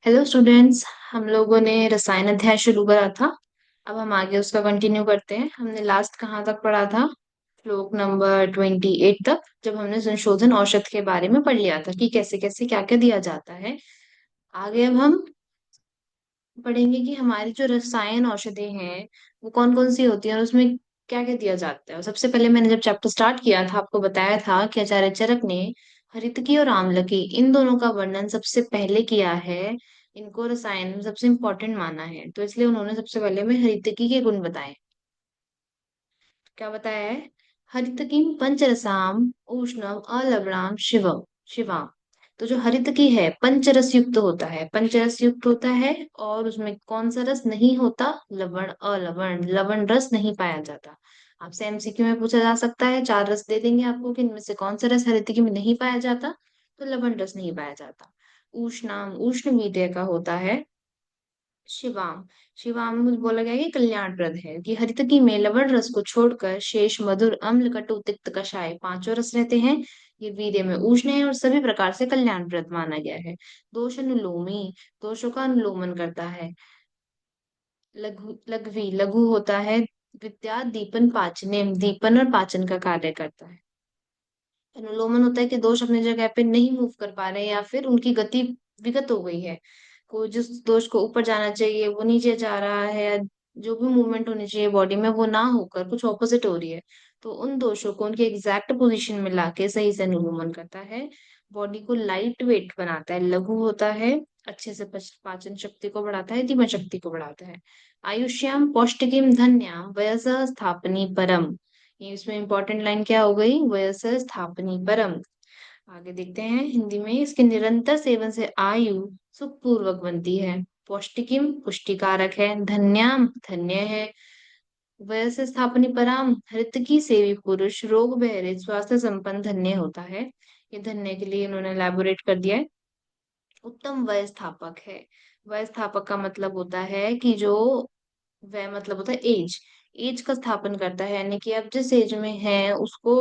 Hello students. हम लोगों ने रसायन अध्याय शुरू करा था। अब हम आगे उसका कंटिन्यू करते हैं। हमने लास्ट कहाँ तक पढ़ा था? श्लोक नंबर 28 तक, जब हमने संशोधन औषध के बारे में पढ़ लिया था कि कैसे कैसे क्या क्या दिया जाता है। आगे अब हम पढ़ेंगे कि हमारी जो रसायन औषधि हैं वो कौन कौन सी होती है और उसमें क्या क्या दिया जाता है। और सबसे पहले मैंने जब चैप्टर स्टार्ट किया था आपको बताया था कि आचार्य चरक ने हरितकी और आम्लकी इन दोनों का वर्णन सबसे पहले किया है। इनको रसायन में सबसे इंपॉर्टेंट माना है, तो इसलिए उन्होंने सबसे पहले में हरितकी के गुण बताए। क्या बताया है? हरितकीम पंचरसाम उष्णम अलवणाम शिवम शिवाम। तो जो हरितकी है पंचरस युक्त होता है, पंचरस युक्त होता है। और उसमें कौन सा रस नहीं होता? लवण अलवण, लवण रस नहीं पाया जाता। आपसे एमसीक्यू में पूछा जा सकता है, चार रस दे देंगे आपको कि इनमें से कौन सा रस हरितकी में नहीं पाया जाता। तो लवण रस नहीं पाया जाता। उष्णाम उष्ण मीडिया का होता है। शिवाम शिवाम बोला गया है कि कल्याणप्रद है, कि हरितकी में लवण रस को छोड़कर शेष मधुर अम्ल कटु तिक्त कषाय पांचों रस रहते हैं। ये वीर्य में उष्ण है और सभी प्रकार से कल्याणप्रद माना गया है। दोष अनुलोमी, दोषों का अनुलोमन करता है। लघु लघवी लघु होता है। विद्या दीपन पाचने, दीपन और पाचन का कार्य करता है। अनुलोमन होता है कि दोष अपनी जगह पे नहीं मूव कर पा रहे हैं या फिर उनकी गति विगत हो गई है। कोई जिस दोष को ऊपर जाना चाहिए वो नीचे जा रहा है, या जो भी मूवमेंट होनी चाहिए बॉडी में वो ना होकर कुछ ऑपोजिट हो रही है। तो उन दोषों को उनके एग्जैक्ट पोजीशन में लाके सही से अनुलोमन करता है। बॉडी को लाइट वेट बनाता है। लघु होता है, अच्छे से पाचन शक्ति को बढ़ाता है, दीपन शक्ति को बढ़ाता है। आयुष्याम पौष्टिकीम धन्याम वयस स्थापनी परम। ये इसमें इंपॉर्टेंट लाइन क्या हो गई? वयस स्थापनी परम। आगे देखते हैं हिंदी में, इसके निरंतर सेवन से आयु सुखपूर्वक बनती है। पौष्टिकिम पुष्टिकारक है। धन्याम धन्य है। वयस स्थापनी पराम हृतकी सेवी पुरुष रोग बहरे स्वास्थ्य संपन्न धन्य होता है। ये धन्य के लिए इन्होंने elaborate कर दिया है। उत्तम वय स्थापक है। वय स्थापक का मतलब होता है कि जो वह मतलब होता है एज, एज का स्थापन करता है, यानी कि आप जिस एज में हैं उसको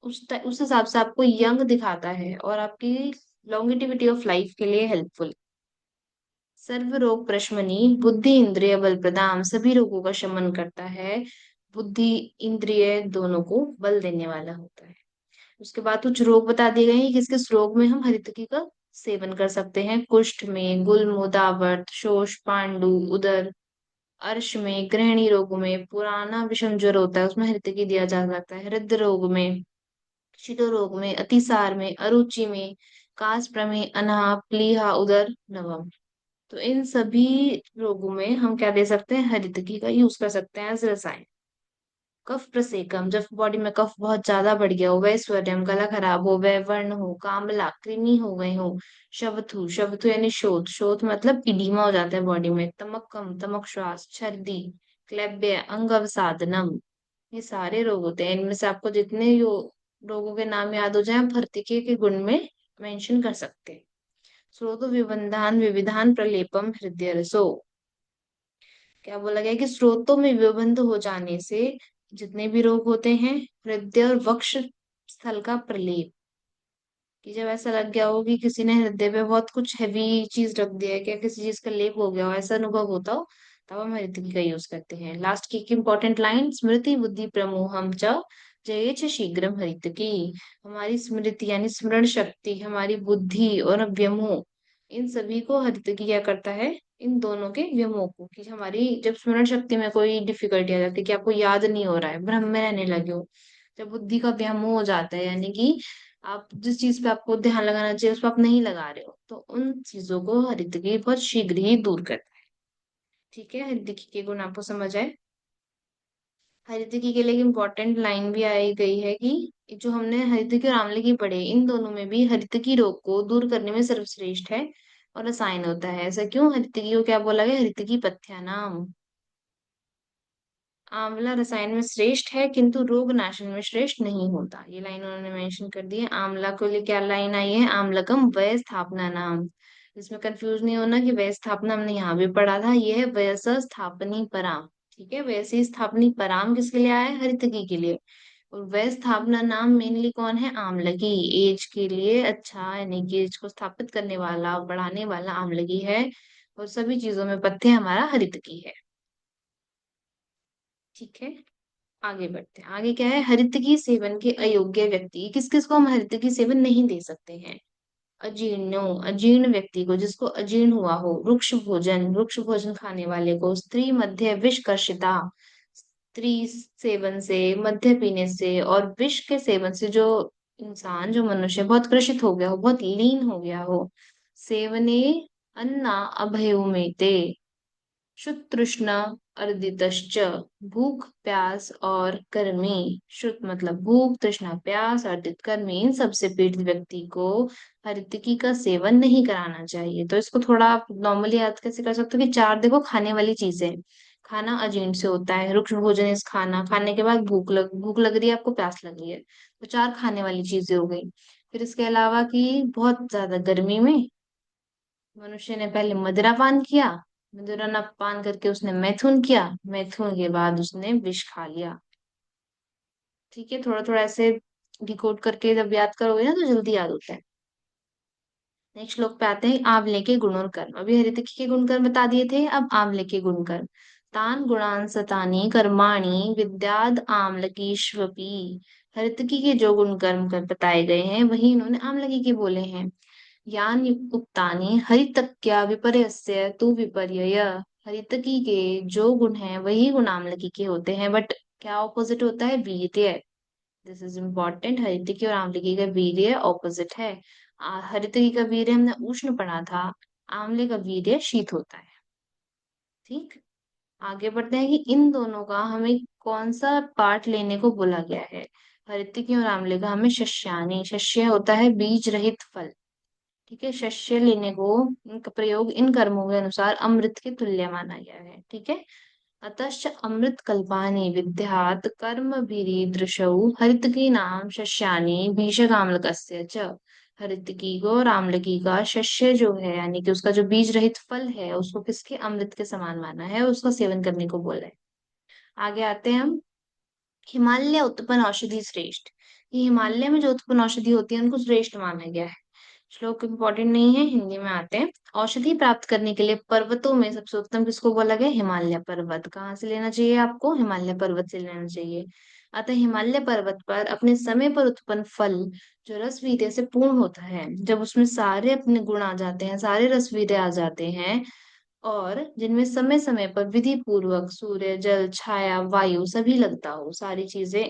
उस हिसाब से आपको यंग दिखाता है और आपकी लॉन्गेटिविटी ऑफ लाइफ के लिए हेल्पफुल। सर्व रोग प्रशमनी, बुद्धि इंद्रिय बल प्रदान, सभी रोगों का शमन करता है। बुद्धि इंद्रिय दोनों को बल देने वाला होता है। उसके बाद कुछ रोग बता दिए गए हैं, किस किस रोग में हम हरितकी का सेवन कर सकते हैं। कुष्ठ में, गुल्म उदावत शोष पांडु उदर, अर्श में, गृहिणी रोग में, पुराना विषम ज्वर होता है उसमें हृतकी दिया जा सकता है। हृदय रोग में, शिरो रोग में, अतिसार में, अरुचि में, कास प्रमेह अनाह प्लीहा उदर नवम। तो इन सभी रोगों में हम क्या दे सकते हैं? हरितकी का यूज कर सकते हैं एज रसायन। कफ प्रसेकम, जब बॉडी में कफ बहुत ज्यादा बढ़ गया हो, वैश्वर्यम गला खराब हो, वैवर्ण हो, कामला कृमि हो गए हो, शवथु शवथु यानी शोथ, शोथ मतलब इडीमा हो जाता है बॉडी में, तमक्कम तमक श्वास, छर्दी, क्लैब्य अंग अवसादनम। ये सारे रोग होते हैं। इनमें से आपको जितने यो रोगों के नाम याद हो जाए आप भर्तिके के गुण में मेंशन कर सकते हैं। स्रोत विबंधान विविधान प्रलेपम हृदय रसो। क्या बोला गया कि स्रोतों में विबंध हो जाने से जितने भी रोग होते हैं, हृदय और वक्ष स्थल का प्रलेप, कि जब ऐसा लग गया हो कि किसी ने हृदय पे बहुत कुछ हैवी चीज रख दिया है, क्या किसी चीज का लेप हो गया हो, ऐसा अनुभव होता हो, तब हम हृदय का यूज करते हैं। लास्ट की एक इंपॉर्टेंट लाइन, स्मृति बुद्धि प्रमोहम च जयेच शीघ्रम हरितकी। हमारी स्मृति यानी स्मरण शक्ति, हमारी बुद्धि और व्योमोह, इन सभी को हरितकी क्या करता है? इन दोनों के व्योमोह को, कि हमारी जब स्मरण शक्ति में कोई डिफिकल्टी आ जाती है कि आपको याद नहीं हो रहा है, भ्रम में रहने लगे हो, जब बुद्धि का व्योमोह हो जाता है, यानी कि आप जिस चीज पे आपको ध्यान लगाना चाहिए उस पर आप नहीं लगा रहे हो, तो उन चीजों को हरितकी बहुत शीघ्र ही दूर करता है। ठीक है, हरितकी के गुण आपको समझ आए। हरितकी के लिए एक इम्पोर्टेंट लाइन भी आई गई है कि जो हमने हरितकी और आंवले की पढ़े, इन दोनों में भी हरितकी रोग को दूर करने में सर्वश्रेष्ठ है और रसायन होता है। ऐसा क्यों? हरितकी को क्या बोला गया? हरितकी पथ्यानाम। आंवला रसायन में श्रेष्ठ है किंतु रोग नाशन में श्रेष्ठ नहीं होता। ये लाइन उन्होंने मेंशन कर दी है। आंवला के लिए क्या लाइन आई है? आम्लकम वय स्थापना नाम। इसमें कंफ्यूज नहीं होना कि वय स्थापना हमने यहाँ भी पढ़ा था, ये है वयस स्थापनी पराम। ठीक है, वैसी स्थापनी पराम किसके लिए आया है? हरितकी के लिए। और वह स्थापना नाम मेनली कौन है? आमलकी। एज के लिए अच्छा, यानी कि एज को स्थापित करने वाला, बढ़ाने वाला आमलकी है। और सभी चीजों में पथ्य हमारा हरितकी है। ठीक है, आगे बढ़ते हैं। आगे क्या है? हरितकी सेवन के अयोग्य व्यक्ति, किस किस को हम हरितकी सेवन नहीं दे सकते हैं? अजीर्णो, अजीर्ण व्यक्ति को, जिसको अजीर्ण हुआ हो। वृक्ष भोजन खाने वाले को। स्त्री मध्य विषकर्षिता, स्त्री सेवन से, मध्य पीने से और विष के सेवन से जो इंसान, जो मनुष्य बहुत कृषित हो गया हो, बहुत लीन हो गया हो। सेवने अन्ना अभयोमेते, शुद्ध तृष्णा अर्दितश्च, भूख प्यास और कर्मी। शुद्ध मतलब भूख, तृष्णा प्यास, अर्दित कर्मी, इन सबसे पीड़ित व्यक्ति को हरितकी का सेवन नहीं कराना चाहिए। तो इसको थोड़ा आप नॉर्मली याद कैसे कर सकते हो कि चार देखो खाने वाली चीजें। खाना अजीर्ण से होता है, रुक्ष भोजन इस खाना खाने के बाद भूख लग रही है आपको, प्यास लग रही है, तो चार खाने वाली चीजें हो गई। फिर इसके अलावा कि बहुत ज्यादा गर्मी में मनुष्य ने पहले मदिरा पान किया, मदिरा न पान करके उसने मैथुन किया, मैथुन के बाद उसने विष खा लिया। ठीक है, थोड़ा थोड़ा ऐसे डिकोड करके जब याद करोगे ना तो जल्दी याद होता है। नेक्स्ट श्लोक पे आते हैं, आंवले के गुण और कर्म। अभी हरितकी के गुणकर्म बता दिए थे, अब आंवले के गुणकर्म। तान गुणान सतानी कर्माणि विद्याद आम्लकीष्वपि। हरितकी के जो गुणकर्म कर बताए गए हैं वही इन्होंने आम्लकी के बोले हैं। यान उक्तानि हरितक्या विपर्यस्य तु विपर्यय। हरितकी के जो गुण हैं वही गुण आम्लकी के होते हैं, बट क्या ऑपोजिट होता है? वीर्य। दिस इज इम्पोर्टेंट, हरितकी और आम्लकी का वीर्य ऑपोजिट है। हरितकी का वीर्य हमने उष्ण पढ़ा था, आम्ले का वीर्य शीत होता है। ठीक, आगे बढ़ते हैं कि इन दोनों का हमें कौन सा पार्ट लेने को बोला गया है। हरितकी और आम्ले का हमें शस्यानि, शस्य होता है बीज रहित फल। ठीक है, शस्य लेने को, इनका प्रयोग इन कर्मों के अनुसार अमृत के तुल्य माना गया है। ठीक है, अतश्च अमृत कल्पानि विद्यात् कर्म दृशौ हरितकी नाम शस्यानि भीषकाम्लकस्य च। हरितकी को और आम्लकी का शस्य जो है, यानी कि उसका जो बीज रहित फल है, उसको किसके? अमृत के समान माना है, उसका सेवन करने को बोला है। आगे आते हैं हम, हिमालय उत्पन्न औषधि श्रेष्ठ। ये हिमालय में जो उत्पन्न औषधि होती है उनको श्रेष्ठ माना गया है। श्लोक इम्पोर्टेंट नहीं है, हिंदी में आते हैं। औषधि प्राप्त करने के लिए पर्वतों में सबसे उत्तम किसको बोला गया? हिमालय पर्वत। कहाँ से लेना चाहिए आपको? हिमालय पर्वत से लेना चाहिए। अतः हिमालय पर्वत पर अपने समय पर उत्पन्न फल जो रस वीर्य से पूर्ण होता है, जब उसमें सारे अपने गुण आ जाते हैं, सारे रस वीर्य आ जाते हैं, और जिनमें समय समय पर विधि पूर्वक सूर्य, जल, छाया, वायु सभी लगता हो, सारी चीजें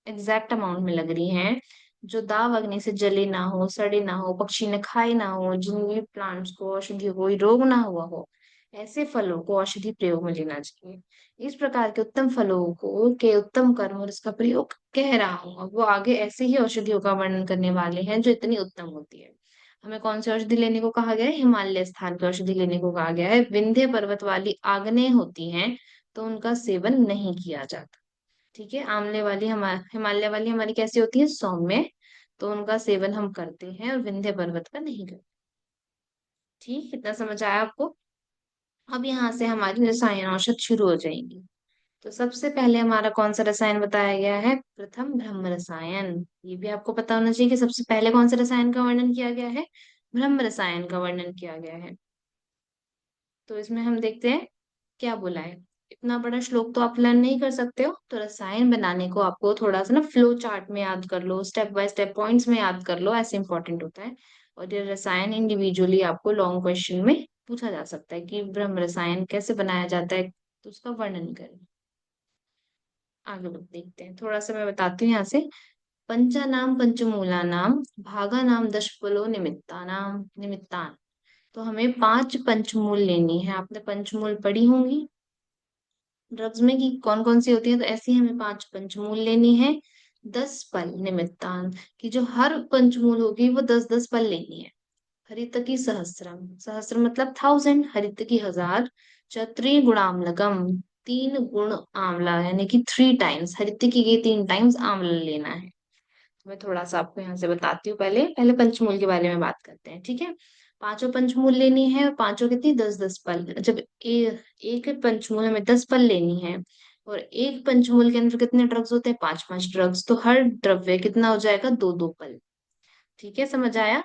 एग्जैक्ट अमाउंट में लग रही हैं, जो दाव अग्नि से जले ना हो, सड़े ना हो, पक्षी ने खाए ना हो, जिन भी प्लांट्स को, औषधि को कोई रोग ना हुआ हो, ऐसे फलों को औषधि प्रयोग में लेना चाहिए। इस प्रकार के उत्तम फलों को के उत्तम कर्म और इसका प्रयोग कह रहा हूँ, अब वो आगे ऐसे ही औषधियों का वर्णन करने वाले हैं जो इतनी उत्तम होती है। हमें कौन सी औषधि लेने को कहा गया है? हिमालय स्थान की औषधि लेने को कहा गया है। विंध्य पर्वत वाली आग्नेय होती हैं तो उनका सेवन नहीं किया जाता। ठीक है, आंवले वाली हमारे, हिमालय वाली हमारी कैसी होती है? सौम्य, तो उनका सेवन हम करते हैं और विंध्य पर्वत का नहीं करते। ठीक, इतना समझ आया आपको? अब यहाँ से हमारी रसायन औषध शुरू हो जाएंगी। तो सबसे पहले हमारा कौन सा रसायन बताया गया है? प्रथम ब्रह्म रसायन। ये भी आपको पता होना चाहिए कि सबसे पहले कौन से रसायन का वर्णन किया गया है? ब्रह्म रसायन का वर्णन किया गया है। तो इसमें हम देखते हैं क्या बोला है। इतना बड़ा श्लोक तो आप लर्न नहीं कर सकते हो, तो रसायन बनाने को आपको थोड़ा सा ना फ्लो चार्ट में याद कर लो, स्टेप बाय स्टेप पॉइंट्स में याद कर लो, ऐसे इंपॉर्टेंट होता है। और ये रसायन इंडिविजुअली आपको लॉन्ग क्वेश्चन में पूछा जा सकता है कि ब्रह्म रसायन कैसे बनाया जाता है, तो उसका वर्णन करें। आगे लोग देखते हैं, थोड़ा सा मैं बताती हूँ यहाँ से। पंचा नाम पंचमूला नाम भागा नाम दशफलो निमित्ता नाम निमित्तान। तो हमें पांच पंचमूल लेनी है, आपने पंचमूल पढ़ी होंगी ड्रग्स में कि कौन कौन सी होती है, तो ऐसी हमें पांच पंचमूल लेनी है। 10 पल निमित्तान, कि जो हर पंचमूल होगी वो 10-10 पल लेनी है। हरितकी सहस्रम, सहस्र मतलब 1000, हरितकी 1000। त्रिगुणाम्लकम, 3 गुण आंवला, यानी कि 3 टाइम्स हरितकी के 3 टाइम्स आंवला लेना है। मैं थोड़ा सा आपको यहाँ से बताती हूँ, पहले पहले पंचमूल के बारे में बात करते हैं। ठीक है, पांचों पंचमूल लेनी है और पांचों कितनी? 10-10 पल। जब एक पंचमूल हमें 10 पल लेनी है, और एक पंचमूल के अंदर कितने ड्रग्स होते हैं? 5 5 ड्रग्स, तो हर द्रव्य कितना हो जाएगा? 2 2 पल। ठीक है, समझ आया?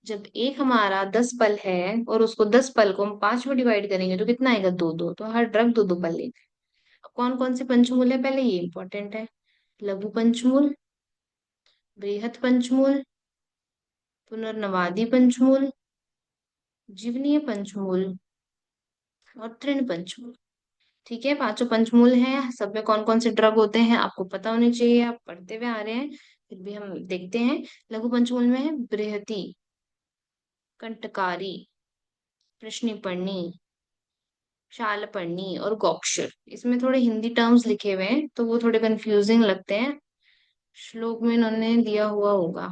जब एक हमारा 10 पल है और उसको 10 पल को हम 5 में डिवाइड करेंगे तो कितना आएगा? 2 2, तो हर ड्रग 2 2 पल लेगा। अब कौन कौन से पंचमूल है पहले ये इंपॉर्टेंट है। लघु पंचमूल, बृहत पंचमूल, पुनर्नवादी पंचमूल, जीवनीय पंचमूल और तृण पंचमूल। ठीक है, 5 पंचमूल हैं, सब में कौन कौन से ड्रग होते हैं आपको पता होने चाहिए, आप पढ़ते हुए आ रहे हैं, फिर भी हम देखते हैं। लघु पंचमूल में है बृहति, कंटकारी, कृष्णिपर्णी, शालपर्णी और गौक्षर। इसमें थोड़े हिंदी टर्म्स लिखे हुए हैं तो वो थोड़े कंफ्यूजिंग लगते हैं, श्लोक में इन्होंने दिया हुआ होगा।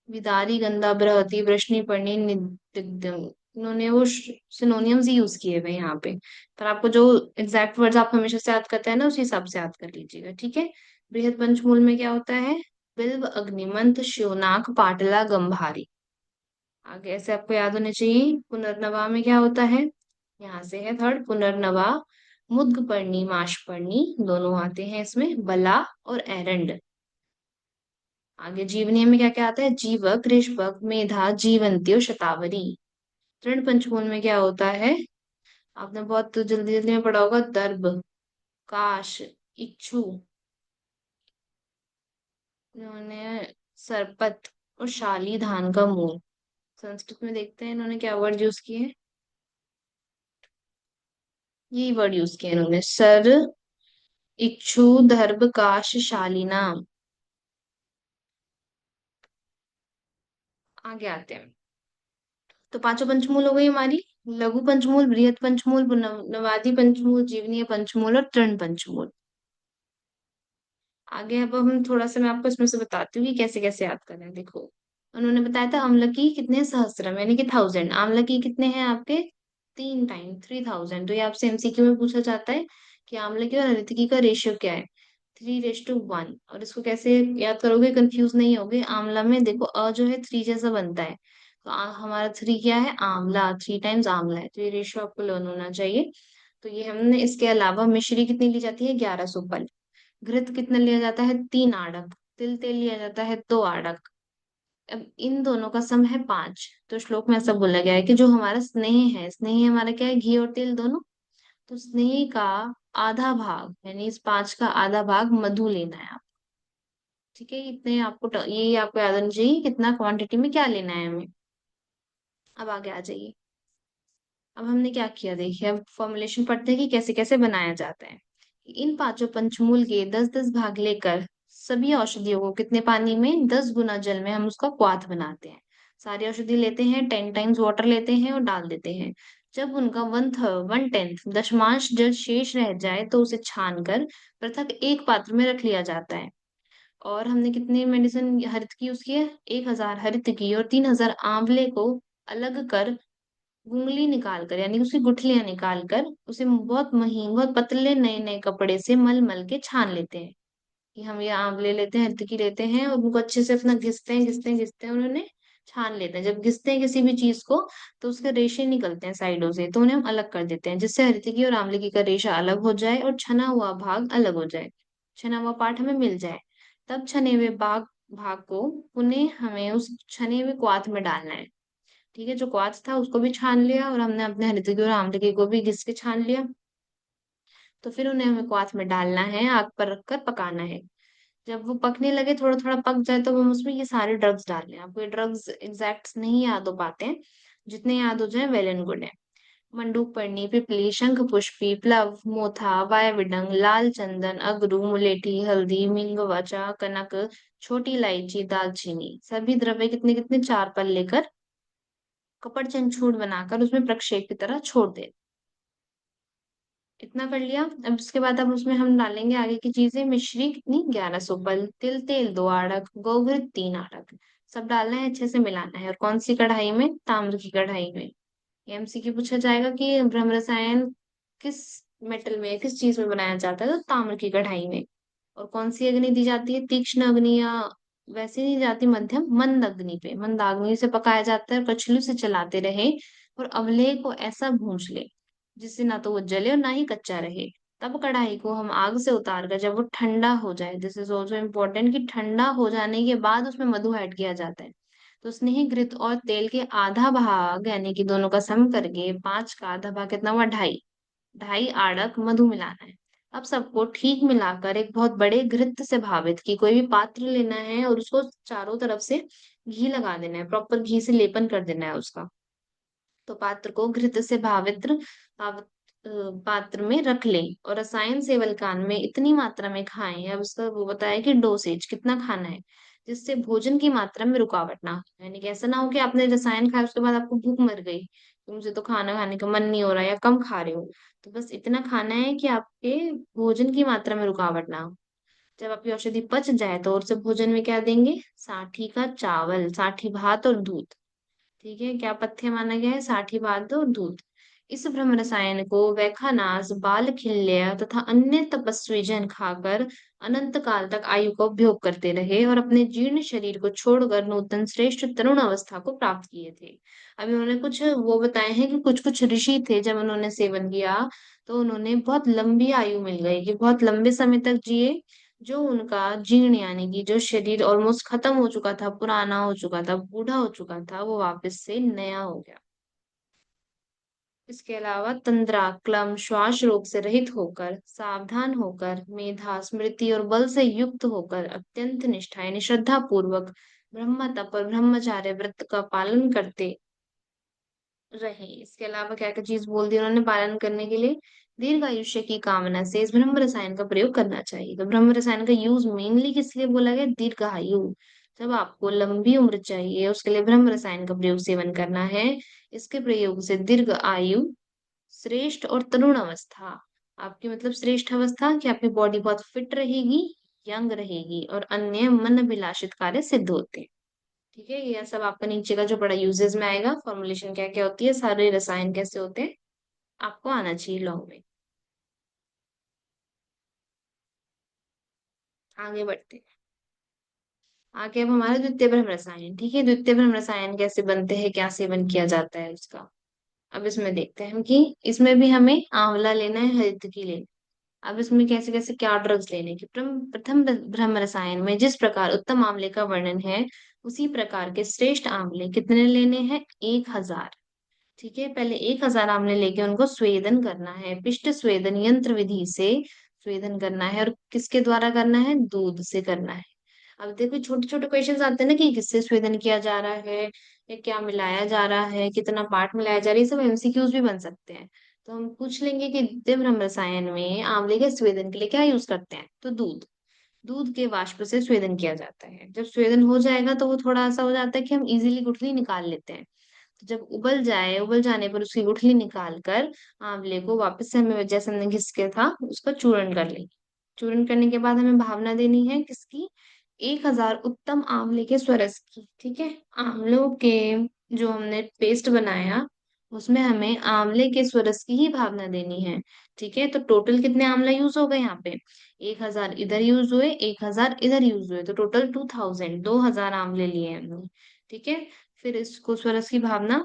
विदारी, गंधा, बृहति, वृष्णिपर्णी, निर्दिग्धम, इन्होंने वो सिनोनियम्स ही यूज किए हुए हैं यहाँ पे। पर आपको जो एग्जैक्ट वर्ड्स आप हमेशा से याद करते हैं ना, उस हिसाब से याद कर लीजिएगा, ठीक है। बृहद पंचमूल में क्या होता है? बिल्व, अग्निमंथ, शिवनाक, पाटला, गंभारी। आगे ऐसे आपको याद होने चाहिए। पुनर्नवा में क्या होता है? यहाँ से है थर्ड पुनर्नवा, मुद्गपर्णी, माशपर्णी दोनों आते हैं इसमें, बला और एरंड। आगे जीवनी में क्या क्या आता है? जीवक, ऋषभक, मेधा, जीवंती और शतावरी। तृण पंचमूल में क्या होता है? आपने बहुत जल्दी जल्दी में पढ़ा होगा। दर्भ, काश, इच्छु, इन्होंने सरपत और शाली धान का मूल। संस्कृत में देखते हैं इन्होंने क्या वर्ड यूज किए। यही वर्ड यूज किए इन्होंने, सर, इच्छु, दर्भ, काश, शालीना। आगे आते हैं। तो 5 पंचमूल हो गई हमारी। लघु पंचमूल, बृहत पंचमूल, नवादी पंचमूल, जीवनीय पंचमूल और तृण पंचमूल। आगे अब हम थोड़ा सा मैं आपको इसमें से बताती हूँ कि कैसे कैसे याद करना है। देखो, उन्होंने बताया था अम्ल की कितने सहस्त्रम यानी कि 1000, आम्ल की कितने हैं आपके? 3 टाइम 3000। तो ये आपसे एमसीक्यू में पूछा जाता है कि आम्ल की और हरितकी का रेशियो क्या है? 3:1। और इसको कैसे याद करोगे, कंफ्यूज नहीं होगे। आंवला में देखो अ जो है 3 जैसा बनता है, तो हमारा 3 क्या है? आंवला, 3 टाइम्स आंवला है, तो ये रेशियो आपको लर्न होना चाहिए। तो ये हमने, इसके अलावा मिश्री कितनी ली जाती है? 1100 पल। घृत कितना लिया जाता है? 3 आड़क। तिल तेल लिया जाता है 2 आड़क। अब इन दोनों का सम है 5। तो श्लोक में ऐसा बोला गया है कि जो हमारा स्नेह है, स्नेह हमारा क्या है? घी और तेल दोनों। तो स्नेह का आधा भाग यानी इस 5 का आधा भाग मधु लेना है आप। ठीक है, इतने आपको ये आपको याद होना चाहिए कितना क्वांटिटी में क्या लेना है हमें। अब आगे आ जाइए। अब हमने क्या किया देखिए, अब फॉर्मुलेशन पढ़ते हैं कि कैसे कैसे बनाया जाता है। इन 5 पंचमूल के 10 10 भाग लेकर सभी औषधियों को कितने पानी में? 10 गुना जल में हम उसका क्वाथ बनाते हैं। सारी औषधि लेते हैं, 10 टाइम्स वाटर लेते हैं और डाल देते हैं। जब उनका 1/10 दशमांश जल शेष रह जाए तो उसे छानकर पृथक एक पात्र में रख लिया जाता है। और हमने कितनी मेडिसिन हरित की यूज की है? 1000 हरित की और 3000 आंवले को अलग कर गुंगली निकाल कर यानी उसकी गुठलियां निकाल कर उसे बहुत महीन बहुत पतले नए नए कपड़े से मल मल के छान लेते हैं। कि हम ये आंवले लेते हैं, हरित की लेते हैं और उनको अच्छे से अपना घिसते हैं घिसते हैं घिसते हैं, उन्होंने छान लेते हैं। जब घिसते हैं किसी भी चीज को तो उसके रेशे निकलते हैं साइडों से, तो उन्हें हम अलग कर देते हैं जिससे हरित की और आंवले की का रेशा अलग हो जाए और छना हुआ भाग अलग हो जाए, छना हुआ पार्ट हमें मिल जाए। तब छने हुए भाग भाग को पुनः हमें उस छने हुए क्वाथ में डालना है। ठीक है, जो क्वाथ था उसको भी छान लिया और हमने अपने हरित की और आंवले की को भी घिस के छान लिया। तो फिर उन्हें हमें क्वाथ में डालना है, आग पर रखकर पकाना है। जब वो पकने लगे, थोड़ा थोड़ा पक जाए, तो हम उसमें ये सारे ड्रग्स डाल लें। आपको ये ड्रग्स एग्जैक्ट नहीं याद हो पाते हैं, जितने याद हो जाए वेल एंड गुड है। मंडूक पर्णी, पिपली, शंख पुष्पी, प्लव, मोथा, वायविडंग, लाल चंदन, अगरू, मुलेठी, हल्दी, मींग, वचा, कनक, छोटी इलायची, दालचीनी, सभी द्रव्य कितने कितने? 4 पल लेकर कपड़ चंचूड़ बनाकर उसमें प्रक्षेप की तरह छोड़ दे। इतना कर लिया। अब उसके बाद अब उसमें हम डालेंगे आगे की चीजें। मिश्री कितनी? 1100 पल। तिल तेल 2 आड़क, गोघृत 3 आड़क। सब डालना है, अच्छे से मिलाना है। और कौन सी कढ़ाई में? ताम्र की कढ़ाई में। एमसीक्यू पूछा जाएगा कि ब्रह्म रसायन किस मेटल में, किस चीज में बनाया जाता है? तो ताम्र की कढ़ाई में। और कौन सी अग्नि दी जाती है? तीक्ष्ण अग्नि या वैसे नहीं जाती, मध्यम मंद अग्नि पे, मंद अग्नि से पकाया जाता है। कछलू से चलाते रहे और अवलेह को ऐसा भूंज ले। जिससे ना तो वो जले और ना ही कच्चा रहे। तब कढ़ाई को हम आग से उतार कर जब वो ठंडा हो जाए, दिस इज ऑल्सो इम्पोर्टेंट कि ठंडा हो जाने के बाद उसमें मधु ऐड किया जाता है। तो स्नेही घृत और तेल के आधा भाग यानी कि दोनों का सम करके, पांच का आधा भाग कितना हुआ, ढाई, ढाई आड़क मधु मिलाना है। अब सबको ठीक मिलाकर एक बहुत बड़े घृत से भावित की कोई भी पात्र लेना है और उसको चारों तरफ से घी लगा देना है, प्रॉपर घी से लेपन कर देना है उसका। तो पात्र को घृत से पात्र में रख लें और रसायन सेवल कान में इतनी मात्रा में खाएं। अब उसका वो बताया कि डोसेज कितना खाना है, जिससे भोजन की मात्रा में रुकावट ना हो। यानी कि ऐसा ना हो कि आपने रसायन खाया उसके बाद आपको भूख मर गई, तो मुझे तो खाना खाने का मन नहीं हो रहा या कम खा रहे हो। तो बस इतना खाना है कि आपके भोजन की मात्रा में रुकावट ना हो। जब आपकी औषधि पच जाए तो और से भोजन में क्या देंगे, साठी का चावल, साठी भात और दूध। ठीक है, क्या पथ्य माना गया है, साठी भात और दूध। इस ब्रह्म रसायन को वैखानास, बाल खिल्य तथा अन्य तपस्वी जन खाकर अनंत काल तक आयु का उपभोग करते रहे और अपने जीर्ण शरीर को छोड़कर नूतन श्रेष्ठ तरुण अवस्था को प्राप्त किए थे। अभी उन्होंने कुछ वो बताए हैं कि कुछ कुछ ऋषि थे, जब उन्होंने सेवन किया तो उन्होंने बहुत लंबी आयु मिल गई, कि बहुत लंबे समय तक जिए। जो उनका जीर्ण यानी कि जो शरीर ऑलमोस्ट खत्म हो चुका था, पुराना हो चुका था, बूढ़ा हो चुका था, वो वापस से नया हो गया। इसके अलावा तंद्रा क्लम श्वास रोग से रहित होकर, सावधान होकर, मेधा स्मृति और बल से युक्त होकर, अत्यंत निष्ठा यानी श्रद्धा पूर्वक ब्रह्म तप और ब्रह्मचार्य व्रत का पालन करते रहे। इसके अलावा क्या क्या चीज बोल दी उन्होंने पालन करने के लिए, दीर्घ आयुष्य की कामना से इस ब्रह्म रसायन का प्रयोग करना चाहिए। तो ब्रह्म रसायन का यूज मेनली किस लिए बोला गया, दीर्घ आयु। जब आपको लंबी उम्र चाहिए उसके लिए ब्रह्म रसायन का प्रयोग सेवन करना है। इसके प्रयोग से दीर्घ आयु, श्रेष्ठ और तरुण अवस्था, आपकी मतलब श्रेष्ठ अवस्था कि आपकी बॉडी बहुत फिट रहेगी, यंग रहेगी और अन्य मन अभिलाषित कार्य सिद्ध होते हैं। ठीक है, ये सब आपका नीचे का जो बड़ा यूजेस में आएगा, फॉर्मुलेशन क्या क्या होती है, सारे रसायन कैसे होते हैं, आपको आना चाहिए लॉन्ग में। आगे बढ़ते हैं। आगे अब हमारा द्वितीय ब्रह्म रसायन। ठीक है, द्वितीय ब्रह्म रसायन कैसे बनते हैं, क्या सेवन किया जाता है उसका, अब इसमें देखते हैं हम कि इसमें भी हमें आंवला लेना है, हरित की लेना है। अब इसमें कैसे कैसे क्या ड्रग्स लेने की, प्रथम ब्रह्म रसायन में जिस प्रकार उत्तम आंवले का वर्णन है, उसी प्रकार के श्रेष्ठ आंवले कितने लेने हैं, 1000। ठीक है, पहले 1000 आंवले लेके उनको स्वेदन करना है, पिष्ट स्वेदन यंत्र विधि से स्वेदन करना है, और किसके द्वारा करना है, दूध से करना है। अब देखो छोटे छोटे क्वेश्चंस आते हैं ना कि किससे स्वेदन किया जा रहा है, या क्या मिलाया जा रहा है, कितना पार्ट मिलाया जा रहा है, ये सब एमसीक्यूज भी बन सकते हैं। तो हम पूछ लेंगे कि दिव्य ब्रह्म रसायन में आंवले के स्वेदन के लिए क्या यूज करते हैं, तो दूध। दूध के वाष्प से स्वेदन किया जाता है। जब स्वेदन हो जाएगा तो वो थोड़ा सा हो जाता है कि हम इजीली गुठली निकाल लेते हैं। तो जब उबल जाए, उबल जाने पर उसकी गुठली निकाल कर आंवले को वापस से हमें जैसे हमने घिसके था उसका चूर्ण कर लेंगे। चूर्ण करने के बाद हमें भावना देनी है किसकी, 1000 उत्तम आंवले के स्वरस की। ठीक है, आंवलों के जो हमने पेस्ट बनाया उसमें हमें आंवले के स्वरस की ही भावना देनी है। ठीक है, तो टोटल कितने आंवला यूज हो गए यहाँ पे, 1000 इधर यूज हुए, 1000 इधर यूज हुए, तो टोटल 2000, 2000 आंवले लिए हमने। ठीक है, फिर इसको स्वरस की भावना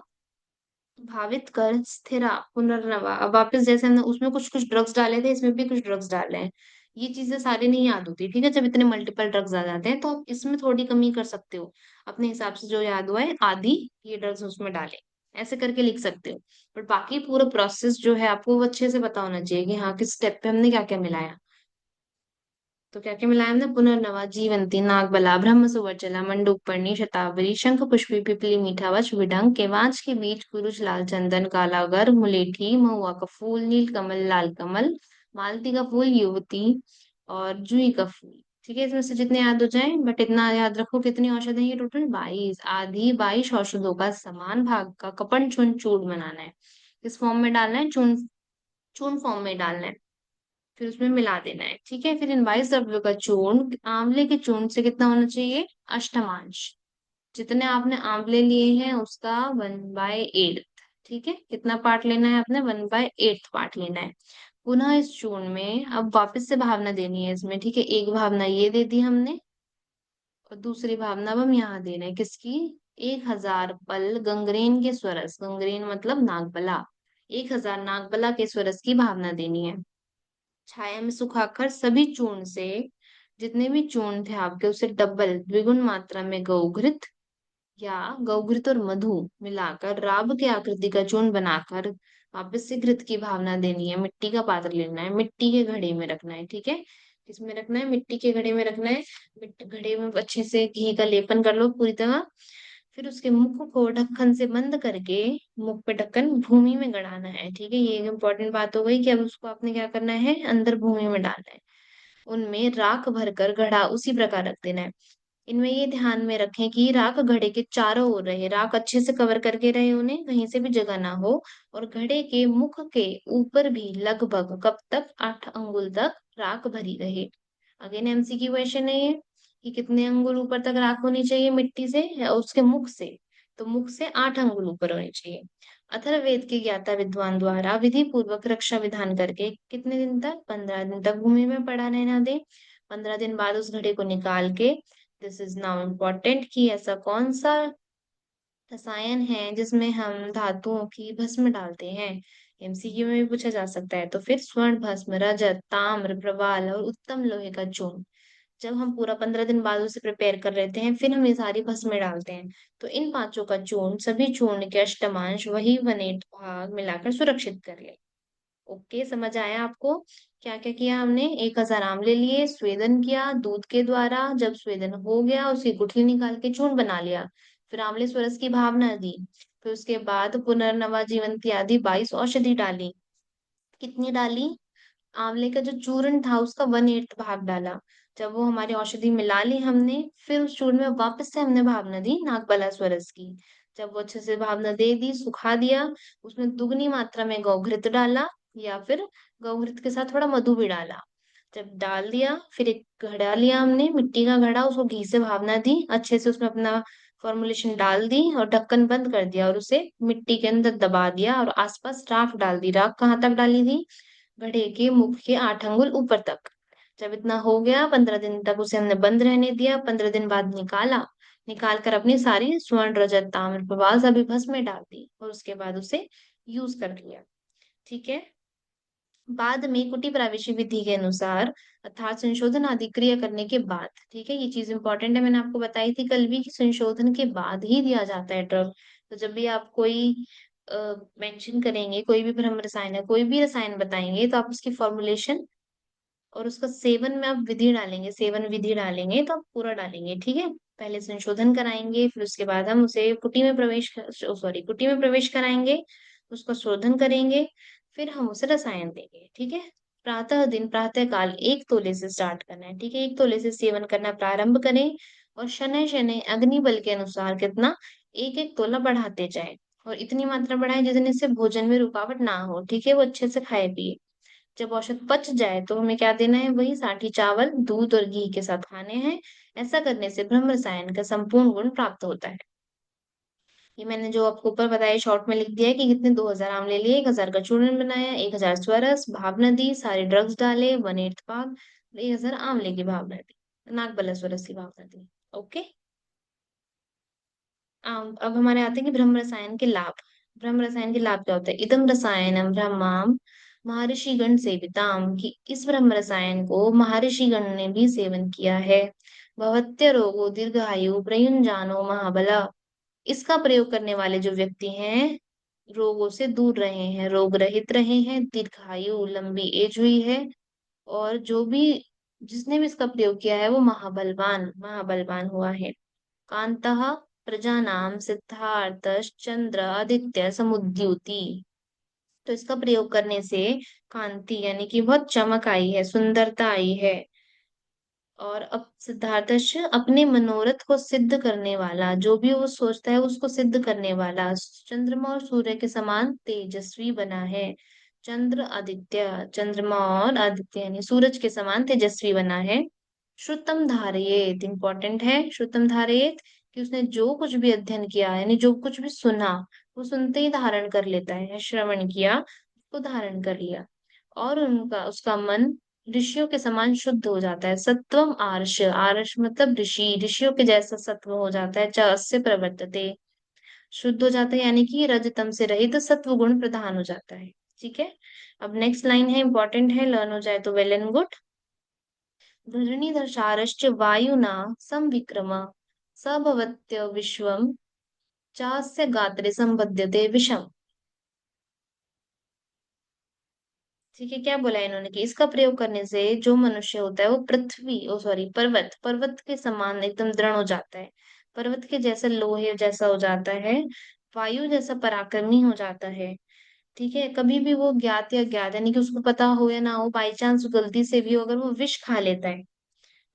भावित कर स्थिरा पुनर्नवा, अब वापस जैसे हमने उसमें कुछ कुछ ड्रग्स डाले थे, इसमें भी कुछ ड्रग्स डाले हैं। ये चीजें सारी नहीं याद होती। ठीक है, जब इतने मल्टीपल ड्रग्स आ जाते हैं तो आप इसमें थोड़ी कमी कर सकते हो, अपने हिसाब से जो याद हुआ है आदि ये ड्रग्स उसमें डाले, ऐसे करके लिख सकते हो। बट बाकी पूरा प्रोसेस जो है आपको वो अच्छे से पता होना चाहिए कि हाँ किस स्टेप पे हमने क्या क्या मिलाया। तो क्या क्या मिलाया हमने, पुनर्नवा, जीवंती, नागबला, ब्रह्म सुवर्चला, मंडूकपर्णी, शतावरी, शंख पुष्पी, पिपली, मीठावच, विडंक, केवांच के बीच, कुरुज, लाल चंदन, कालागर, मुलेठी, महुआ का फूल, नील कमल, लाल कमल, मालती का फूल, युवती और जूही का फूल। ठीक है, इसमें से जितने याद हो जाए, बट इतना याद रखो कितनी औषधि है ये, टोटल 22, आधी 22 औषधों का समान भाग का कपन चूर्ण चूर्ण बनाना है। किस फॉर्म में डालना है, चूर्ण, चूर्ण फॉर्म में डालना है, फिर उसमें मिला देना है। ठीक है, फिर इन 22 द्रव्यों का चूर्ण आंवले के चूर्ण से कितना होना चाहिए, अष्टमांश, जितने आपने आंवले लिए हैं उसका 1/8। ठीक है, कितना पार्ट लेना है आपने, 1/8 पार्ट लेना है। पुनः इस चूर्ण में अब वापस से भावना देनी है इसमें। ठीक है, एक भावना ये दे दी हमने और दूसरी भावना अब हम यहाँ दे रहे हैं किसकी, 1000 पल गंगरेन के स्वरस, गंगरेन मतलब नागबला, 1000 नागबला के स्वरस की भावना देनी है। छाया में सुखाकर सभी चूर्ण से, जितने भी चूर्ण थे आपके, उसे डबल द्विगुण मात्रा में गौघृत या गौघृत और मधु मिलाकर राब की आकृति का चूर्ण बनाकर वापस से घृत की भावना देनी है। मिट्टी का पात्र लेना है, मिट्टी के घड़े में रखना है, ठीक है। किसमें रखना है? मिट्टी के घड़े में रखना है। मिट्टी घड़े में अच्छे से घी का लेपन कर लो पूरी तरह। फिर उसके मुख को ढक्कन से बंद करके, मुख पे ढक्कन भूमि में गड़ाना है, ठीक है। ये एक इम्पोर्टेंट बात हो गई कि अब उसको आपने क्या करना है, अंदर भूमि में डालना है। उनमें राख भरकर घड़ा उसी प्रकार रख देना है। इनमें ये ध्यान में रखें कि राख घड़े के चारों ओर रहे, राख अच्छे से कवर करके रहे, उन्हें कहीं से भी जगह ना हो। और घड़े के मुख के ऊपर भी लगभग कब तक, 8 अंगुल तक राख भरी रहे। अगेन एमसीक्यू क्वेश्चन है ये, कि कितने अंगुल ऊपर तक राख होनी चाहिए मिट्टी से या उसके मुख से? तो मुख से 8 अंगुल ऊपर होनी चाहिए। अथर्ववेद के ज्ञाता विद्वान द्वारा विधि पूर्वक रक्षा विधान करके कितने दिन तक, 15 दिन तक भूमि में पड़ा रहना दे। 15 दिन बाद उस घड़े को निकाल के, दिस इज नाउ इम्पोर्टेंट, कि ऐसा कौन सा रसायन है जिसमें हम धातुओं की भस्म डालते हैं। एमसीक्यू में भी पूछा जा सकता है। तो फिर स्वर्ण भस्म, रजत, ताम्र, प्रवाल और उत्तम लोहे का चूर्ण। जब हम पूरा 15 दिन बाद उसे प्रिपेयर कर लेते हैं, फिर हम ये सारी भस्में डालते हैं। तो इन पांचों का चूर्ण, सभी चूर्ण के अष्टमांश वही 1/8 भाग मिलाकर सुरक्षित कर ले। ओके, समझ आया आपको? क्या क्या किया हमने? 1000 आम ले लिए, स्वेदन किया दूध के द्वारा, जब स्वेदन हो गया उसकी गुठली निकाल के चूर्ण बना लिया। फिर आंवले स्वरस की भावना दी। फिर उसके बाद पुनर्नवा जीवंती आदि 22 औषधि डाली। कितनी डाली? आंवले का जो चूर्ण था उसका 1/8 भाग डाला। जब वो हमारी औषधि मिला ली हमने, फिर उस चूर्ण में वापस से हमने भावना दी नागबला स्वरस की। जब वो अच्छे से भावना दे दी, सुखा दिया, उसमें दुगनी मात्रा में गौघृत डाला, या फिर गौघृत के साथ थोड़ा मधु भी डाला। जब डाल दिया, फिर एक घड़ा लिया हमने, मिट्टी का घड़ा, उसको घी से भावना दी, अच्छे से उसमें अपना फॉर्मुलेशन डाल दी और ढक्कन बंद कर दिया और उसे मिट्टी के अंदर दबा दिया और आसपास राख डाल दी। राख कहाँ तक डाली थी? घड़े के मुख के 8 अंगुल ऊपर तक। जब इतना हो गया, 15 दिन तक उसे हमने बंद रहने दिया। 15 दिन बाद निकाला, निकाल कर अपनी सारी स्वर्ण, रजत, ताम्र, प्रवाल सभी भस्म में डाल दी और उसके बाद उसे यूज कर लिया, ठीक है। बाद में कुटी प्रावेशी विधि के अनुसार, अर्थात संशोधन आदि क्रिया करने के बाद, ठीक है, ये चीज इंपॉर्टेंट है, मैंने आपको बताई थी कल भी, कि संशोधन के बाद ही दिया जाता है ड्रग। तो जब भी आप कोई मेंशन करेंगे, कोई भी ब्रह्म रसायन है, कोई भी रसायन बताएंगे, तो आप उसकी फॉर्मुलेशन और उसका सेवन में आप विधि डालेंगे, सेवन विधि डालेंगे तो आप पूरा डालेंगे, ठीक है। पहले संशोधन कराएंगे, फिर उसके बाद हम उसे कुटी में प्रवेश, सॉरी, कुटी में प्रवेश कराएंगे, उसका शोधन करेंगे, फिर हम उसे रसायन देंगे, ठीक है। प्रातः दिन, प्रातः काल 1 तोले से स्टार्ट करना है, ठीक है। 1 तोले से सेवन करना प्रारंभ करें और शनै शनै अग्नि बल के अनुसार कितना, 1-1 तोला बढ़ाते जाए। और इतनी मात्रा बढ़ाएं जितने से भोजन में रुकावट ना हो, ठीक है, वो अच्छे से खाए पिए। जब औषध पच जाए तो हमें क्या देना है? वही साठी चावल दूध और घी के साथ खाने हैं। ऐसा करने से ब्रह्म रसायन का संपूर्ण गुण प्राप्त होता है। ये मैंने जो आपको ऊपर बताया शॉर्ट में लिख दिया है कि कितने, 2000 आम ले लिए, 1000 का चूर्ण बनाया, 1000 स्वरस भावना दी, सारे ड्रग्स डाले, 1/8 भाग, 1000 आंवले की भावना दी, नागबला स्वरस की भावना दी। ओके। अब हमारे आते हैं कि ब्रह्म रसायन के लाभ। ब्रह्म रसायन के लाभ क्या होता है? इदम रसायनम ब्रह्माम महर्षि गण सेविताम, कि इस ब्रह्म रसायन को महर्षि गण ने भी सेवन किया है। भवत्य रोगो दीर्घायु प्रयुंजानो महाबला, इसका प्रयोग करने वाले जो व्यक्ति हैं, रोगों से दूर रहे हैं, रोग रहित रहे हैं, दीर्घायु लंबी एज हुई है। और जो भी, जिसने भी इसका प्रयोग किया है वो महाबलवान महाबलवान हुआ है। कांतः प्रजानाम सिद्धार्थश्चंद्र आदित्य समुद्युति, तो इसका प्रयोग करने से कांति यानी कि बहुत चमक आई है, सुंदरता आई है। और अब सिद्धार्थश अपने मनोरथ को सिद्ध करने वाला, जो भी वो सोचता है उसको सिद्ध करने वाला, चंद्रमा और सूर्य के समान तेजस्वी बना है। चंद्र आदित्य, चंद्रमा और आदित्य यानी सूरज के समान तेजस्वी बना है। श्रुतम धारयेत, इंपॉर्टेंट है, श्रुतम धारयेत, कि उसने जो कुछ भी अध्ययन किया यानी जो कुछ भी सुना, वो सुनते ही धारण कर लेता है, श्रवण किया उसको धारण कर लिया। और उनका उसका मन ऋषियों के समान शुद्ध हो जाता है। सत्वम आर्ष, आर्ष मतलब ऋषि, ऋषियों के जैसा सत्व हो जाता है। च अस्य प्रवर्तते, शुद्ध हो जाता है, यानी कि रजतम से रहित सत्व गुण प्रधान हो जाता है। ठीक है। अब नेक्स्ट लाइन है, इंपॉर्टेंट है, लर्न हो जाए तो वेल एंड गुड। धरणीधरशारश्च वायुना संविक्रम सभवत्य विश्वम चास्य गात्रे संबध्यते विषम। ठीक है, क्या बोला है इन्होंने कि इसका प्रयोग करने से जो मनुष्य होता है वो पृथ्वी, ओ सॉरी, पर्वत, पर्वत के समान एकदम दृढ़ हो जाता है, पर्वत के जैसा लोहे जैसा हो जाता है, वायु जैसा पराक्रमी हो जाता है। ठीक है, कभी भी वो ज्ञात या ज्ञात, यानी कि उसको पता हो या ना हो, बाई चांस गलती से भी हो, अगर वो विष खा लेता है,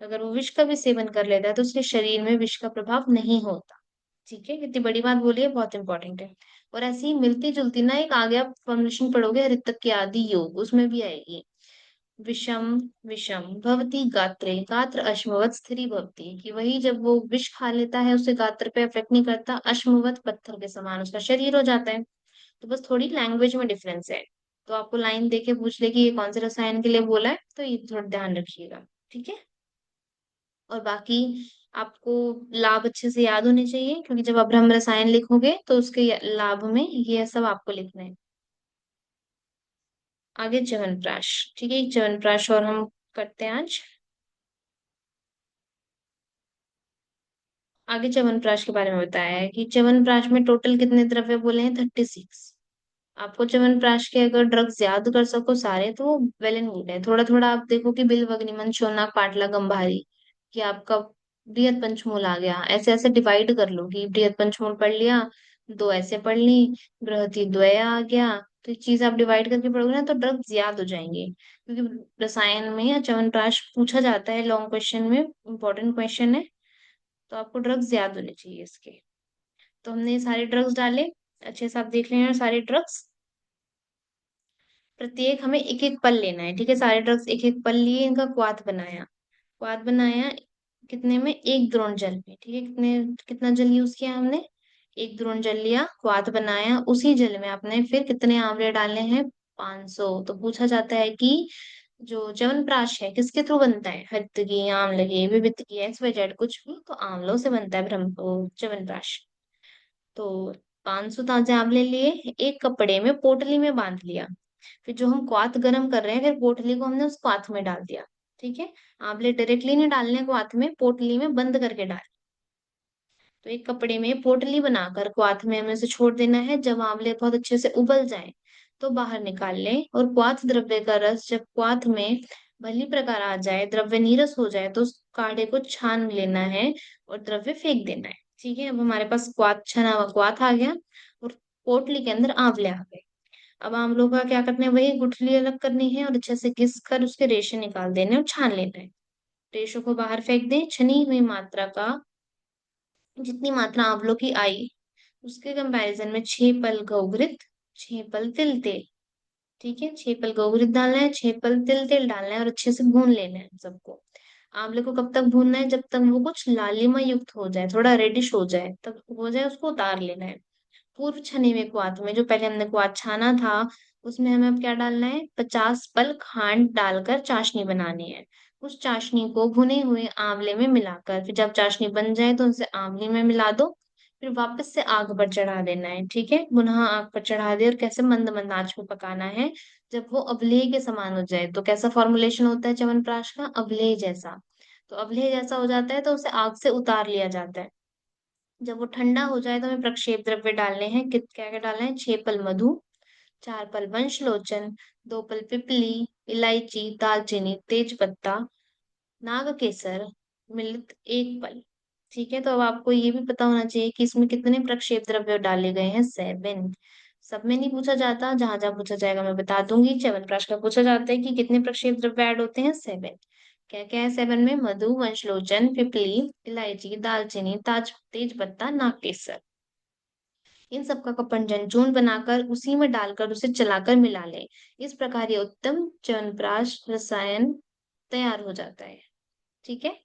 अगर वो विष का भी सेवन कर लेता है तो उसके शरीर में विष का प्रभाव नहीं होता। ठीक है, कितनी बड़ी बात बोली है, बहुत इंपॉर्टेंट है। और ऐसी ही मिलती जुलती ना एक आगे आप फॉर्मुलेशन पढ़ोगे, ऋतक की आदि योग, उसमें भी आएगी। विषम, विषम भवती गात्रे, गात्र अश्मवत स्थिरी भवती, कि वही जब वो विष खा लेता है उसे गात्र पे अफेक्ट नहीं करता, अश्मवत पत्थर के समान उसका शरीर हो जाता है। तो बस थोड़ी लैंग्वेज में डिफरेंस है। तो आपको लाइन देके पूछ ले कि ये कौन से रसायन के लिए बोला है, तो ये थोड़ा ध्यान रखिएगा। ठीक है। और बाकी आपको लाभ अच्छे से याद होने चाहिए, क्योंकि जब आप ब्रह्म रसायन लिखोगे तो उसके लाभ में ये सब आपको लिखना है। आगे च्यवनप्राश। ठीक है, च्यवनप्राश और हम करते हैं आज। आगे च्यवनप्राश के बारे में बताया है कि च्यवनप्राश में टोटल कितने द्रव्य बोले हैं, 36। आपको च्यवनप्राश के अगर ड्रग्स याद कर सको सारे तो वेल एंड गुड है। थोड़ा थोड़ा आप देखो कि बिल्व, अग्निमन, शोनक, पाटला, गंभारी, कि आपका बृहद पंचमूल आ गया, ऐसे ऐसे डिवाइड कर लो कि बृहद पंचमूल पढ़ लिया, दो ऐसे पढ़ ली, बृहति द्वय आ गया। तो ये चीज आप डिवाइड करके पढ़ोगे ना तो ड्रग्स याद हो जाएंगे, क्योंकि रसायन में या च्यवनप्राश पूछा जाता है लॉन्ग क्वेश्चन में, इंपॉर्टेंट क्वेश्चन है। तो आपको ड्रग्स याद होने चाहिए इसके। तो हमने ये सारे ड्रग्स डाले, अच्छे से आप देख लेना सारे ड्रग्स। प्रत्येक हमें एक एक पल लेना है। ठीक है, सारे ड्रग्स एक एक पल लिए, इनका क्वाथ बनाया, क्वाथ बनाया कितने में, एक द्रोण जल में। ठीक है, कितना जल यूज किया हमने, एक द्रोण जल लिया, क्वाथ बनाया, उसी जल में आपने फिर कितने आंवले डालने हैं, 500। तो पूछा जाता है कि जो च्यवनप्राश है किसके थ्रू बनता है, हरित की, आंवले की, विविध की, एक्स वाई जेड कुछ भी, तो आंवलों से बनता है ब्रह्म च्यवनप्राश। तो 500 ताजे आंवले लिए, एक कपड़े में पोटली में बांध लिया, फिर जो हम क्वाथ गरम कर रहे हैं फिर पोटली को हमने उस क्वाथ में डाल दिया। ठीक है, आंवले डायरेक्टली नहीं डालने क्वाथ में, पोटली में बंद करके डाल। तो एक कपड़े में पोटली बनाकर क्वाथ में हमें उसे छोड़ देना है, जब आंवले बहुत अच्छे से उबल जाए तो बाहर निकाल लें, और क्वाथ द्रव्य का रस जब क्वाथ में भली प्रकार आ जाए, द्रव्य नीरस हो जाए, तो उस काढ़े को छान लेना है और द्रव्य फेंक देना है। ठीक है, अब हमारे पास क्वाथ, छना हुआ क्वाथ आ गया और पोटली के अंदर आंवले आ गए। अब आंवलों का क्या करना है, वही गुठली अलग करनी है और अच्छे से घिस कर उसके रेशे निकाल देने और छान लेना है। रेशों को बाहर फेंक दें, छनी हुई मात्रा का, जितनी मात्रा आंवलों की आई उसके कंपैरिजन में 6 पल गौघृत, 6 पल तिल तेल। ठीक है, 6 पल गौघृत डालना है, 6 पल तिल तेल डालना है और अच्छे से भून लेना है सबको। आंवले को कब तक भूनना है, जब तक वो कुछ लालिमा युक्त हो जाए, थोड़ा रेडिश हो जाए, तब हो जाए उसको उतार लेना है। पूर्व छने हुए क्वाथ में, जो पहले हमने क्वाथ छाना था, उसमें हमें अब क्या डालना है, 50 पल खांड डालकर चाशनी बनानी है। उस चाशनी को भुने हुए आंवले में मिलाकर, फिर जब चाशनी बन जाए तो उसे आंवले में मिला दो, फिर वापस से आग पर चढ़ा देना है। ठीक है, पुनः आग पर चढ़ा दे और कैसे मंद मंद आंच में पकाना है, जब वो अवलेह के समान हो जाए। तो कैसा फॉर्मुलेशन होता है च्यवनप्राश का, अवलेह जैसा। तो अवलेह जैसा हो जाता है तो उसे आग से उतार लिया जाता है। जब वो ठंडा हो जाए तो हमें प्रक्षेप द्रव्य डालने हैं, कित क्या क्या डालना है, 6 पल मधु, 4 पल वंशलोचन, 2 पल पिपली, इलायची, दालचीनी, तेज पत्ता, नाग केसर, मिलित 1 पल। ठीक है, तो अब आपको ये भी पता होना चाहिए कि इसमें कितने प्रक्षेप द्रव्य डाले गए हैं, 7। सब में नहीं पूछा जाता, जहां जहां पूछा जाएगा मैं बता दूंगी। च्यवनप्राश का पूछा जाता है कि कितने प्रक्षेप द्रव्य ऐड होते हैं, 7। क्या क्या है 7 में, मधु, वंशलोचन, पिपली, इलायची, दालचीनी, तेज पत्ता, नागकेसर। इन सबका कपंजन चूर्ण बनाकर उसी में डालकर उसे चलाकर मिला ले। इस प्रकार ये उत्तम च्यवनप्राश रसायन तैयार हो जाता है। ठीक है,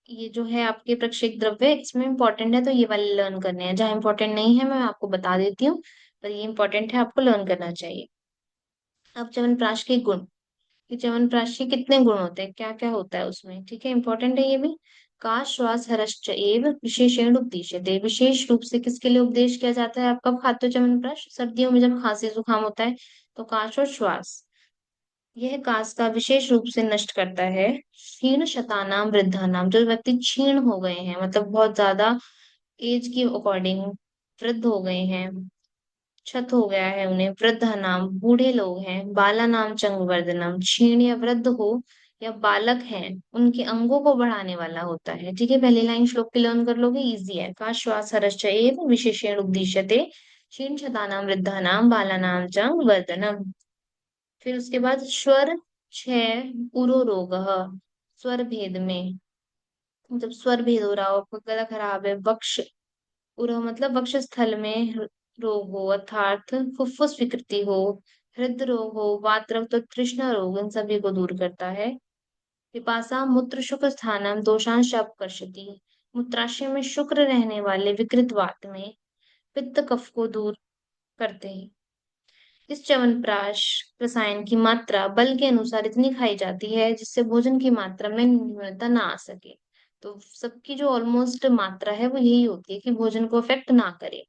ये जो है आपके प्रक्षेक द्रव्य, इसमें इंपॉर्टेंट है तो ये वाले लर्न करने हैं, जहाँ इंपॉर्टेंट नहीं है मैं आपको बता देती हूँ, पर ये इंपॉर्टेंट है, आपको लर्न करना चाहिए। अब च्यवनप्राश के गुण, कि च्यवनप्राश के कितने गुण होते हैं, क्या क्या होता है उसमें। ठीक है, इंपॉर्टेंट है ये भी। का श्वास हरश्च एव विशेषण उपदिश्यते, विशेष रूप से किसके लिए उपदेश किया जाता है? आप कब खाते हो च्यवनप्राश? सर्दियों में जब खांसी जुकाम होता है तो काश और श्वास, यह कास का विशेष रूप से नष्ट करता है। क्षीण शतानाम वृद्धानाम, जो व्यक्ति क्षीण हो गए हैं मतलब बहुत ज्यादा एज के अकॉर्डिंग वृद्ध हो गए हैं, छत हो गया है उन्हें, वृद्ध नाम बूढ़े लोग हैं, बाला नाम चंग वर्धनम, क्षीण या वृद्ध हो या बालक हैं, उनके अंगों को बढ़ाने वाला होता है। ठीक है, पहली लाइन श्लोक की लर्न कर लोगे, इजी है। का श्वास हरश्च एव विशेषण उद्दिश्यते, क्षीण शतानाम वृद्धानाम बालानाम च वर्धनम। फिर उसके बाद स्वर छह उरो रोग, स्वर भेद में, मतलब स्वर भेद हो रहा हो, आपका गला खराब है, वक्ष उरह मतलब वक्ष स्थल में रोग हो, अर्थात फुफ्फुस विकृति हो, हृदय रोग हो, वात रक्त और तृष्णा रोग, इन सभी को दूर करता है। पिपासा मूत्र शुक्र स्थानम दोषांश अपकर्षति, मूत्राशय में शुक्र रहने वाले विकृत वात में पित्त कफ को दूर करते हैं। इस च्यवनप्राश रसायन की मात्रा बल के अनुसार इतनी खाई जाती है जिससे भोजन की मात्रा में न्यूनता ना आ सके। तो सबकी जो ऑलमोस्ट मात्रा है वो यही होती है कि भोजन को अफेक्ट ना करे।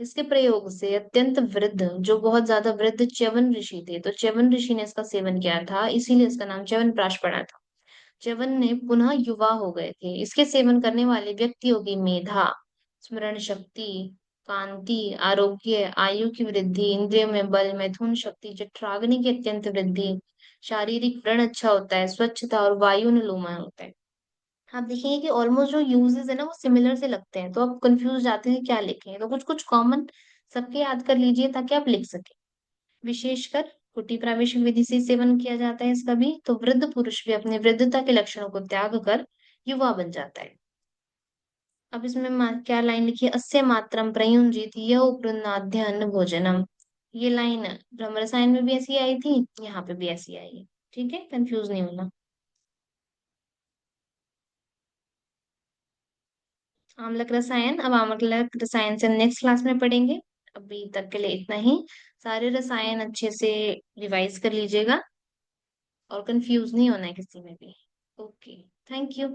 इसके प्रयोग से अत्यंत वृद्ध, जो बहुत ज्यादा वृद्ध च्यवन ऋषि थे, तो च्यवन ऋषि ने इसका सेवन किया था, इसीलिए इसका नाम च्यवनप्राश पड़ा था। च्यवन ने पुनः युवा हो गए थे। इसके सेवन करने वाले व्यक्तियों की मेधा, स्मरण शक्ति, कांति, आरोग्य, आयु की वृद्धि, इंद्रियों में बल, मैथुन शक्ति, जठराग्नि की अत्यंत वृद्धि, शारीरिक व्रण अच्छा होता है, स्वच्छता और वायु अनुलोमन होता है। आप देखेंगे कि ऑलमोस्ट जो यूजेस है ना वो सिमिलर से लगते हैं, तो आप कंफ्यूज जाते हैं क्या लिखें, तो कुछ कुछ कॉमन सबके याद कर लीजिए ताकि आप लिख सके। विशेषकर कुटी प्रावेश विधि से सेवन किया जाता है इसका भी, तो वृद्ध पुरुष भी अपने वृद्धता के लक्षणों को त्याग कर युवा बन जाता है। अब इसमें क्या लाइन लिखी है? अस्य मात्रम प्रयुंजित यह उपरुन्नाद्य भोजनम। ये लाइन ब्रह्म रसायन में भी ऐसी आई थी, यहाँ पे भी ऐसी आई है। ठीक है, कंफ्यूज नहीं होना। आम्लक रसायन, अब आम्लक रसायन से नेक्स्ट क्लास में पढ़ेंगे। अभी तक के लिए इतना ही। सारे रसायन अच्छे से रिवाइज कर लीजिएगा और कंफ्यूज नहीं होना है किसी में भी। Okay, thank you.